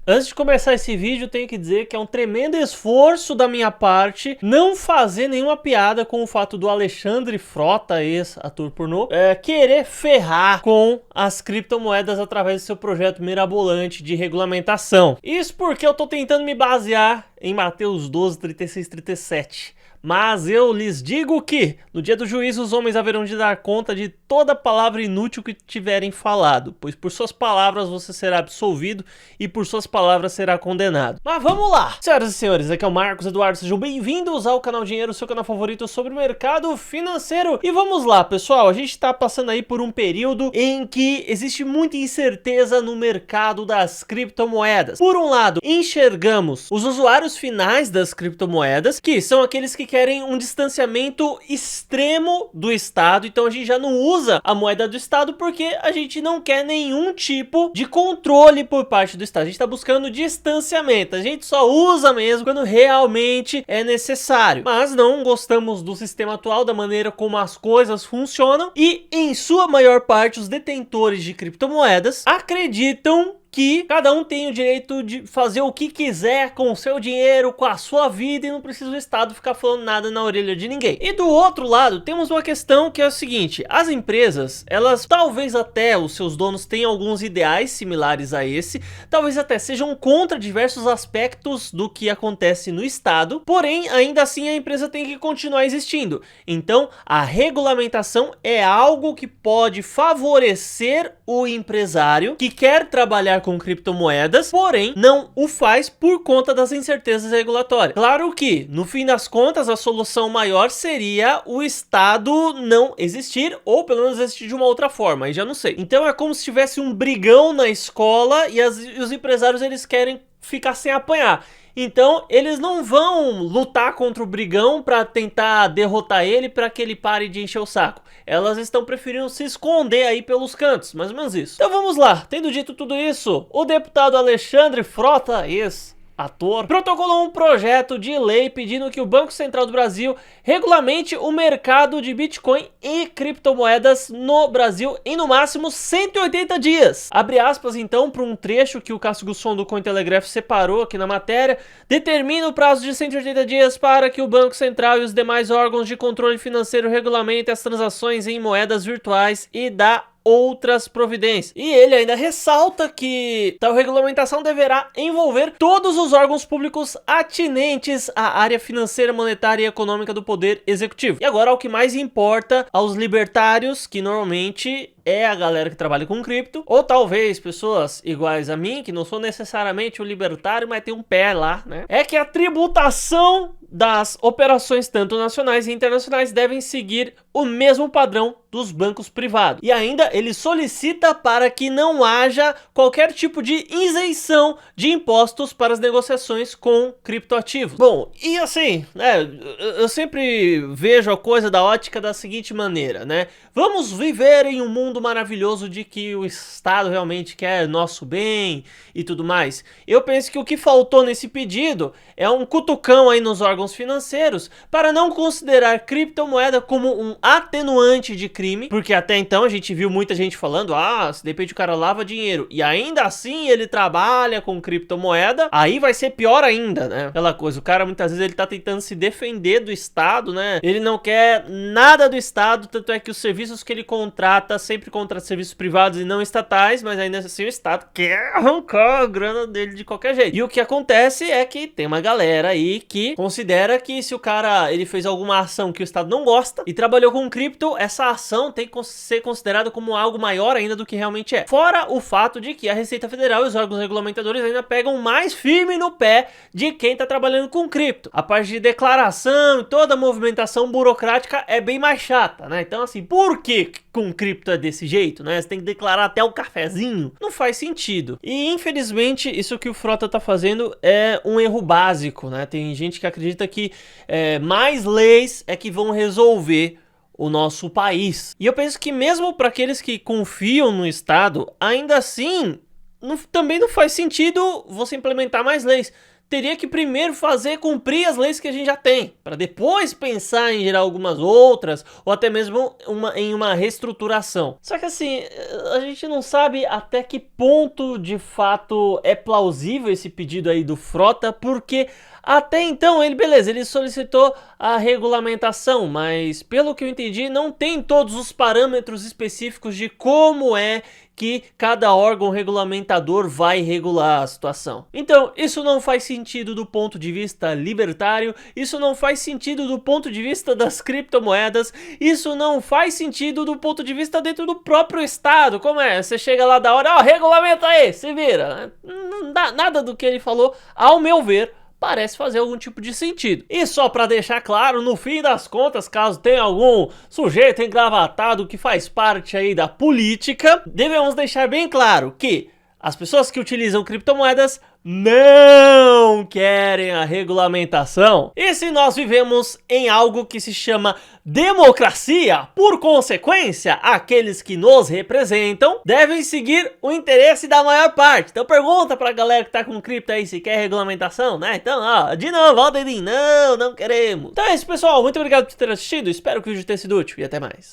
Antes de começar esse vídeo, tenho que dizer que é um tremendo esforço da minha parte não fazer nenhuma piada com o fato do Alexandre Frota, ex-ator pornô, querer ferrar com as criptomoedas através do seu projeto mirabolante de regulamentação. Isso porque eu tô tentando me basear em Mateus 12, 36, 37. Mas eu lhes digo que, no dia do juízo, os homens haverão de dar conta de toda palavra inútil que tiverem falado, pois por suas palavras você será absolvido e por suas palavras será condenado. Mas vamos lá! Senhoras e senhores, aqui é o Marcos Eduardo, sejam bem-vindos ao canal Dinheiro, seu canal favorito sobre o mercado financeiro. E vamos lá, pessoal, a gente tá passando aí por um período em que existe muita incerteza no mercado das criptomoedas. Por um lado, enxergamos os usuários finais das criptomoedas, que são aqueles que querem um distanciamento extremo do Estado, então a gente já não usa a moeda do Estado porque a gente não quer nenhum tipo de controle por parte do Estado. A gente está buscando distanciamento, a gente só usa mesmo quando realmente é necessário, mas não gostamos do sistema atual, da maneira como as coisas funcionam, e em sua maior parte os detentores de criptomoedas acreditam que cada um tem o direito de fazer o que quiser com o seu dinheiro, com a sua vida, e não precisa o Estado ficar falando nada na orelha de ninguém. E do outro lado, temos uma questão que é o seguinte: as empresas, elas talvez até os seus donos tenham alguns ideais similares a esse, talvez até sejam contra diversos aspectos do que acontece no Estado, porém, ainda assim a empresa tem que continuar existindo. Então, a regulamentação é algo que pode favorecer o empresário que quer trabalhar com criptomoedas, porém não o faz por conta das incertezas regulatórias. Claro que, no fim das contas, a solução maior seria o Estado não existir, ou pelo menos existir de uma outra forma, aí já não sei. Então é como se tivesse um brigão na escola e os empresários, eles querem ficar sem apanhar. Então eles não vão lutar contra o brigão para tentar derrotar ele, para que ele pare de encher o saco. Elas estão preferindo se esconder aí pelos cantos, mais ou menos isso. Então vamos lá, tendo dito tudo isso, o deputado Alexandre Frota, ex-ator, protocolou um projeto de lei pedindo que o Banco Central do Brasil regulamente o mercado de Bitcoin e criptomoedas no Brasil em no máximo 180 dias. Abre aspas então para um trecho que o Cássio Gusson do Cointelegraph separou aqui na matéria. Determina o prazo de 180 dias para que o Banco Central e os demais órgãos de controle financeiro regulamentem as transações em moedas virtuais e dá outras providências. E ele ainda ressalta que tal regulamentação deverá envolver todos os órgãos públicos atinentes à área financeira, monetária e econômica do Poder Executivo. E agora, o que mais importa aos libertários, que normalmente é a galera que trabalha com cripto, ou talvez pessoas iguais a mim, que não sou necessariamente um libertário, mas tem um pé lá, né? É que a tributação das operações tanto nacionais e internacionais devem seguir o mesmo padrão dos bancos privados. E ainda ele solicita para que não haja qualquer tipo de isenção de impostos para as negociações com criptoativos. Bom, e assim, né, eu sempre vejo a coisa da ótica da seguinte maneira, né? Vamos viver em um mundo maravilhoso de que o Estado realmente quer nosso bem e tudo mais. Eu penso que o que faltou nesse pedido é um cutucão aí nos órgãos financeiros para não considerar criptomoeda como um atenuante de crime, porque até então a gente viu muita gente falando, se de repente o cara lava dinheiro e ainda assim ele trabalha com criptomoeda, aí vai ser pior ainda, né? Aquela coisa, o cara muitas vezes ele tá tentando se defender do Estado, né? Ele não quer nada do Estado, tanto é que os serviços que ele contrata sempre contrata serviços privados e não estatais, mas ainda assim o Estado quer arrancar a grana dele de qualquer jeito. E o que acontece é que tem uma galera aí que considera que se o cara ele fez alguma ação que o Estado não gosta e trabalhou com cripto, essa ação tem que ser considerada como algo maior ainda do que realmente é. Fora o fato de que a Receita Federal e os órgãos regulamentadores ainda pegam mais firme no pé de quem tá trabalhando com cripto. A parte de declaração e toda a movimentação burocrática é bem mais chata, né? Então assim, por que com cripto é desse jeito, né? Você tem que declarar até o cafezinho. Não faz sentido. E infelizmente isso que o Frota tá fazendo é um erro básico, né? Tem gente que acredita que mais leis é que vão resolver o nosso país. E eu penso que mesmo para aqueles que confiam no Estado, ainda assim também não faz sentido você implementar mais leis. teria que primeiro fazer cumprir as leis que a gente já tem, para depois pensar em gerar algumas outras, ou até mesmo em uma reestruturação. Só que assim, a gente não sabe até que ponto de fato é plausível esse pedido aí do Frota, porque até então ele solicitou a regulamentação, mas pelo que eu entendi não tem todos os parâmetros específicos de como é que cada órgão regulamentador vai regular a situação. Então, isso não faz sentido do ponto de vista libertário, isso não faz sentido do ponto de vista das criptomoedas, isso não faz sentido do ponto de vista dentro do próprio Estado. Como é? Você chega lá da hora, ó, regulamenta aí, se vira. Não dá nada do que ele falou, ao meu ver, parece fazer algum tipo de sentido. E só para deixar claro, no fim das contas, caso tenha algum sujeito engravatado que faz parte aí da política, devemos deixar bem claro que as pessoas que utilizam criptomoedas não querem a regulamentação. E se nós vivemos em algo que se chama democracia, por consequência, aqueles que nos representam devem seguir o interesse da maior parte. Então pergunta pra galera que tá com cripto aí se quer regulamentação, né? Então, ó, de novo, ó o dedinho, não queremos. Então é isso, pessoal. Muito obrigado por ter assistido. Espero que o vídeo tenha sido útil e até mais.